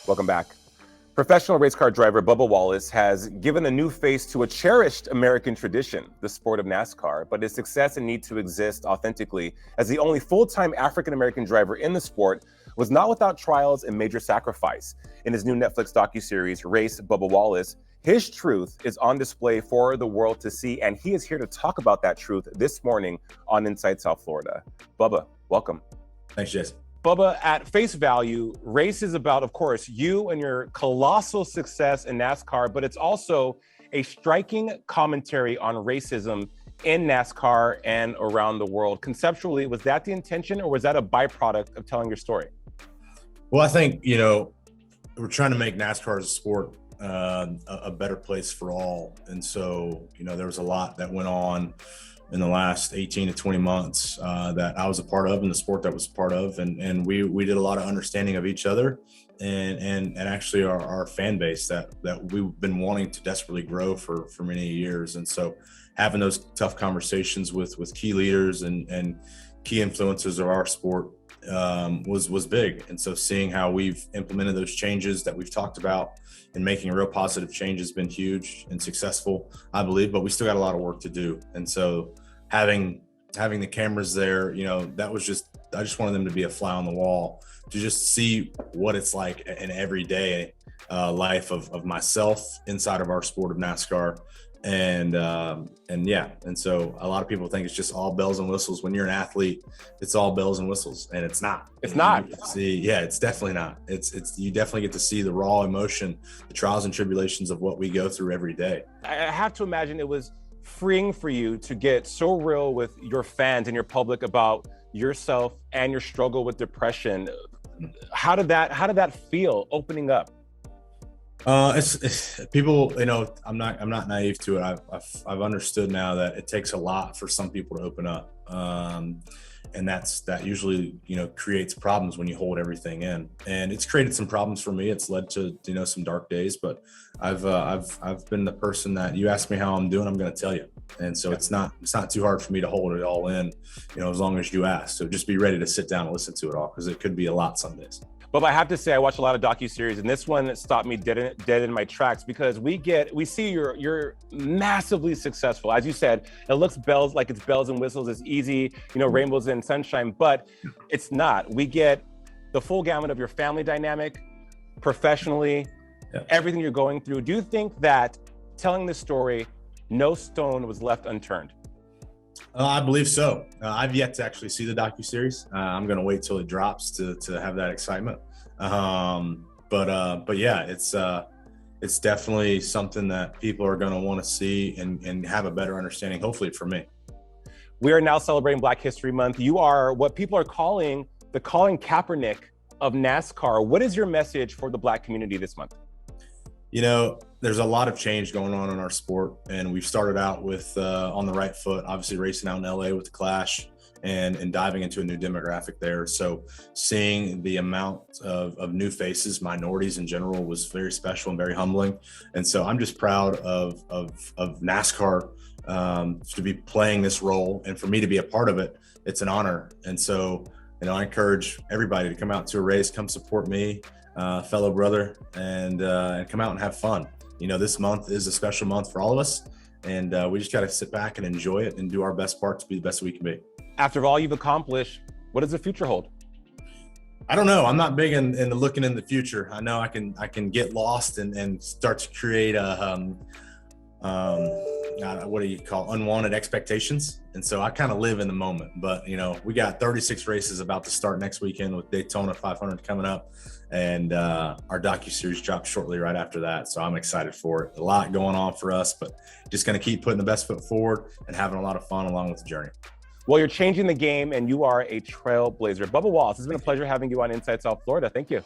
Welcome back. Professional race car driver Bubba Wallace has given a new face to a cherished American tradition, the sport of NASCAR, but his success and need to exist authentically as the only full-time African-American driver in the sport was not without trials and major sacrifice. In his new Netflix docuseries, Race Bubba Wallace, his truth is on display for the world to see, and he is here to talk about that truth this morning on Inside South Florida. Bubba, welcome. Thanks, Jason. Bubba, at face value, race is about, of course, you and your colossal success in NASCAR, but it's also a striking commentary on racism in NASCAR and around the world. Conceptually, was that the intention, or was that a byproduct of telling your story? Well, I think, we're trying to make NASCAR as a sport a better place for all. And so, there was a lot that went on in the last 18 to 20 months that I was a part of and the sport that was a part of. And we did a lot of understanding of each other and actually our fan base that we've been wanting to desperately grow for many years. And so having those tough conversations with key leaders and key influencers of our sport was big. And so seeing how we've implemented those changes that we've talked about and making a real positive change has been huge and successful, I believe, but we still got a lot of work to do. And so having the cameras there, that was I just wanted them to be a fly on the wall to just see what it's like an everyday life of myself inside of our sport of NASCAR. And so a lot of people think it's just all bells and whistles. When you're an athlete, it's all bells and whistles, and it's not. It's not. It's definitely not. It's you definitely get to see the raw emotion, the trials and tribulations of what we go through every day. I have to imagine it was freeing for you to get so real with your fans and your public about yourself and your struggle with depression. How did that feel opening up? It's people, I'm not naive to it. I've understood now that it takes a lot for some people to open up. And that usually, creates problems when you hold everything in, and it's created some problems for me. It's led to, some dark days, but I've been the person that you ask me how I'm doing, I'm going to tell you. And so it's not too hard for me to hold it all in, as long as you ask. So just be ready to sit down and listen to it all, because it could be a lot some days. But I have to say, I watch a lot of docuseries, and this one stopped me dead in my tracks, because we see you're massively successful. As you said, it looks like it's bells and whistles, it's easy, rainbows and sunshine, but it's not. We get the full gamut of your family dynamic, professionally, everything you're going through. Do you think that telling this story, no stone was left unturned? I believe so. I've yet to actually see the docuseries. I'm going to wait till it drops to have that excitement. But yeah, it's definitely something that people are going to want to see and have a better understanding, hopefully for me. We are now celebrating Black History Month. You are what people are calling the Colin Kaepernick of NASCAR. What is your message for the Black community this month? There's a lot of change going on in our sport, and we've started out with on the right foot, obviously racing out in LA with the Clash and diving into a new demographic there. So seeing the amount of new faces, minorities in general, was very special and very humbling. And so I'm just proud of NASCAR to be playing this role, and for me to be a part of it, it's an honor. And so, I encourage everybody to come out to a race, come support me, fellow brother, and come out and have fun. This month is a special month for all of us, and we just got to sit back and enjoy it and do our best part to be the best we can be. After all you've accomplished, what does the future hold? I don't know. I'm not big in looking in the future. I know I can get lost and start to create what do you call unwanted expectations. And so I kind of live in the moment, but we got 36 races about to start next weekend with Daytona 500 coming up, and our docuseries drops shortly right after that. So I'm excited for it. A lot going on for us, but just going to keep putting the best foot forward and having a lot of fun along with the journey. Well, you're changing the game, and you are a trailblazer. Bubba Wallace, it's been a pleasure having you on Inside South Florida. Thank you.